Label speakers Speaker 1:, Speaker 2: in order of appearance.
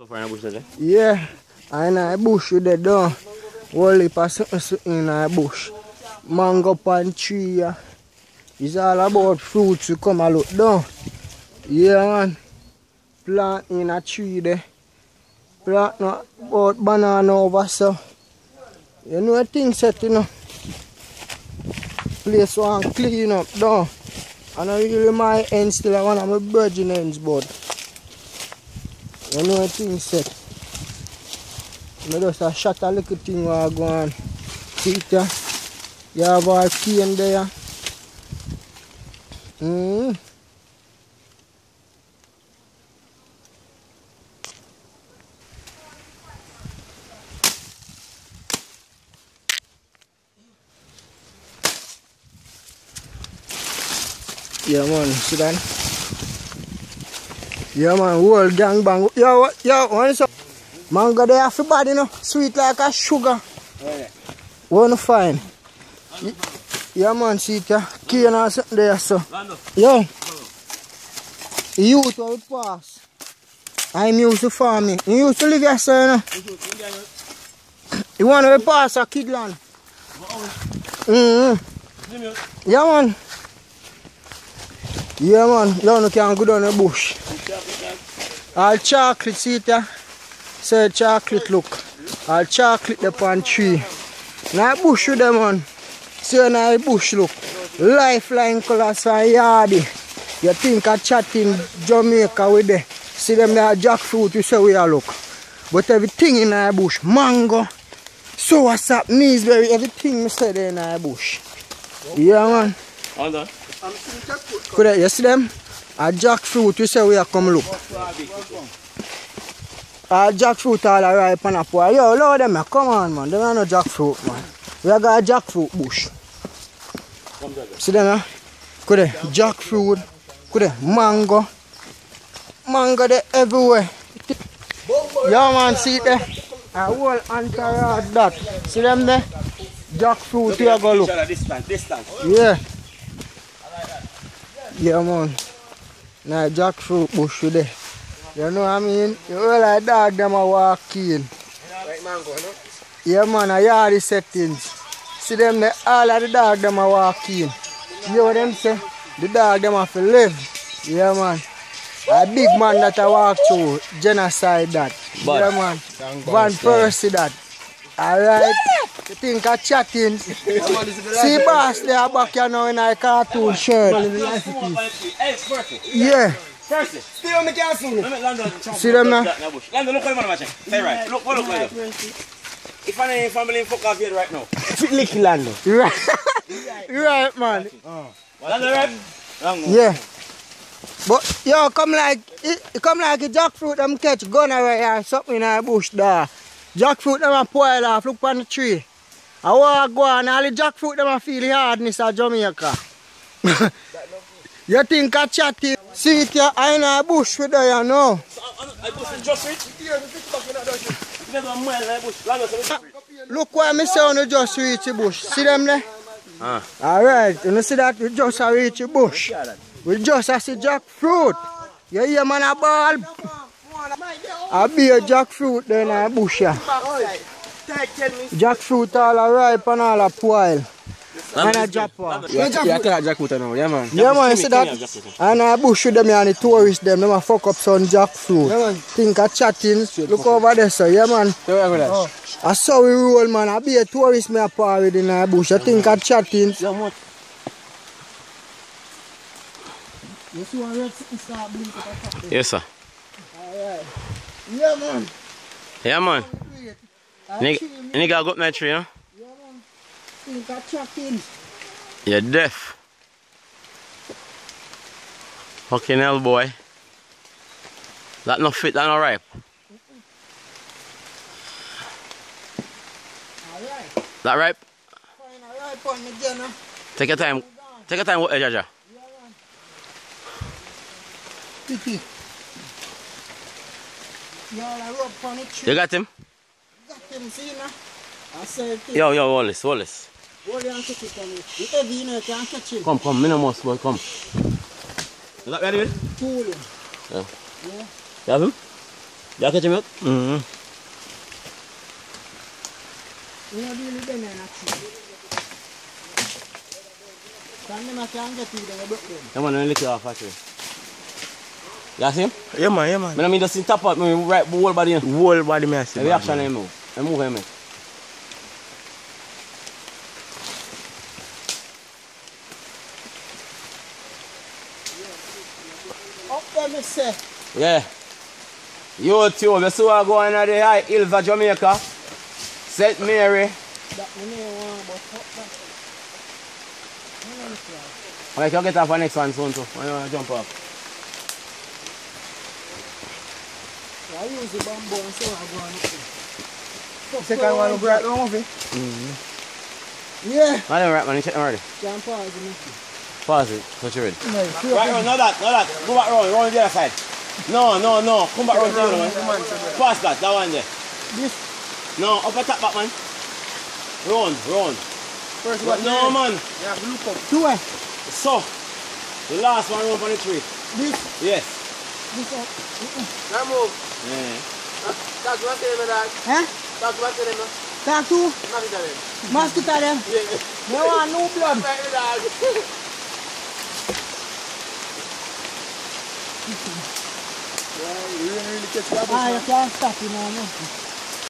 Speaker 1: So far in the bush today?
Speaker 2: Yeah, in the bush with the down. Whole heap of something in the bush. Mango palm tree. It's all about fruits to come and look down. Yeah man. Plant in a tree there. Plant about banana over so. You know things set, you know. Place one clean up down. I know really my end still one of my virgin ends, but you know things set. I just a shot a little thing while I go on. See it there? You have all cane there. Yeah man, see that? Yeah man, whole gang bang. Yo, what's up? Mango they have bad, you know, sweet like a sugar. One fine. Yeah man, see it here. Cane or something there, so. Yo. You used to pass. I'm used to farming. You used to live here, sir, you know. You want to pass a kid land? Yeah man. Yeah man, you can go down the bush. All chocolate, see it here? Say chocolate look. All chocolate upon tree. Now bush with them man. See now bush look. Lifeline colors and yardy. You think of chatting Jamaica with them. See them there jackfruit, you say we are look. But everything in the bush. Mango, sour sap, kneesberry, everything me say there in the bush. Yeah man.
Speaker 1: All done.
Speaker 2: Could you see them? A jackfruit, you say we are come look. A jackfruit all ripe on a poor. Yo, load them, come on man. Them are no jackfruit man. We have got a jackfruit bush. See them now? Could you? Jackfruit. Could you? Mango. Mango they everywhere. Yeah man, see it there? A whole entourage that. See them there? Jackfruit, you go look.
Speaker 1: Distance.
Speaker 2: Yeah. Yeah man. Now jackfruit bush there. You know what I mean? You all like dog them a walk in.
Speaker 1: Like mango, no?
Speaker 2: Yeah man, a yard settings. See them there, all of the dog them a walk in. You know what them say? The dog them have to live. Yeah man. A big man that I walk through, genocide that.
Speaker 1: But,
Speaker 2: yeah man. Van Persie that. Alright. You think of chatting. See boss there back here now in a cartoon shirt. Yeah.
Speaker 1: Still on the castle.
Speaker 2: See them now?
Speaker 1: Lando, look what I'm watching. Say right. Look. If I ain't family fuck off here right now. Lick Lando.
Speaker 2: Right man.
Speaker 1: Lando right?
Speaker 2: Yeah. But yo come like a jackfruit them catch gun right here, something in the bush there. Jackfruit them a spoil off, look on the tree. I walk go on, all the jackfruit them a feel the hardness of Jamaica. You think I chatty? See it here, I in a bush with there, you know. Look where me say you just reach the bush. See them there? Alright, you see that? We just reach the bush. We just see jackfruit. You hear man a ball? I be a jackfruit there in the bush here. Jackfruit all ripe and all a spoil. And a japa.
Speaker 1: You have to jackfruit now, yeah man.
Speaker 2: Yeah man, you see that? And a bush with them and the tourists them a fuck up some jackfruit. Yeah, think of chatting. Look over there sir, yeah man. I saw we roll man, I be a tourist me a par with in the bush. I think of chatting.
Speaker 1: Yes sir.
Speaker 2: Alright. Yeah man.
Speaker 1: Yeah man. Nigga got up that tree, you know?
Speaker 2: Yeah man. Think of chatting.
Speaker 1: You're deaf. Fucking hell boy. That not fit, that not ripe.
Speaker 2: Alright.
Speaker 1: That ripe?
Speaker 2: Fine, alright on the dinner.
Speaker 1: Take your time. Take your time, Jaja.
Speaker 2: Titi.
Speaker 1: You got him?
Speaker 2: Got him, see now? I said,
Speaker 1: yo, Wallace.
Speaker 2: hold on, catch it on it. You heavy, you know, you can't catch him.
Speaker 1: Come, me no must, boy, come. Is that ready?
Speaker 2: Pull him.
Speaker 1: Yeah.
Speaker 2: Yeah.
Speaker 1: You have him? You catch him up?
Speaker 2: Mm-hmm. You know, really been there, actually. Some of them can't get you, they broke them.
Speaker 1: Yeah, man, I lick it off, actually. You see him?
Speaker 2: Yeah, man, yeah, man.
Speaker 1: I mean, just in top up, I mean, right, whole body.
Speaker 2: Whole body, I see.
Speaker 1: The reaction, I move. I move him.
Speaker 2: Up there, me say.
Speaker 1: Yeah. You too, you see what going on the high hills of Jamaica? St. Mary.
Speaker 2: That me know one, but up there.
Speaker 1: Alright, you get off the next one soon too. When you want to jump off.
Speaker 2: I use the bamboo and so I go on up there. Second one look right down, okay? Yeah.
Speaker 1: I don't right, man, you check them already.
Speaker 2: Can't pause it.
Speaker 1: Pause it, touch you ready.
Speaker 2: No,
Speaker 1: Right, no, that. Go back round the other side. No. Come back round the other one. Pass that one there.
Speaker 2: This?
Speaker 1: No, up at top back, man. Round.
Speaker 2: First one.
Speaker 1: No, man.
Speaker 2: Yeah, look up. Two way.
Speaker 1: So, the last one round on the tree.
Speaker 2: This?
Speaker 1: Yes.
Speaker 2: This up.
Speaker 3: Now move.
Speaker 1: Yeah.
Speaker 3: Talk to what's the dog?
Speaker 2: Huh?
Speaker 3: Talk to what's the name?
Speaker 2: Talk to?
Speaker 3: Nothing to them.
Speaker 2: Mosquito them?
Speaker 3: Yeah.
Speaker 2: They want no blood.
Speaker 3: Like the dog.
Speaker 2: Ah, you can't stop, you know.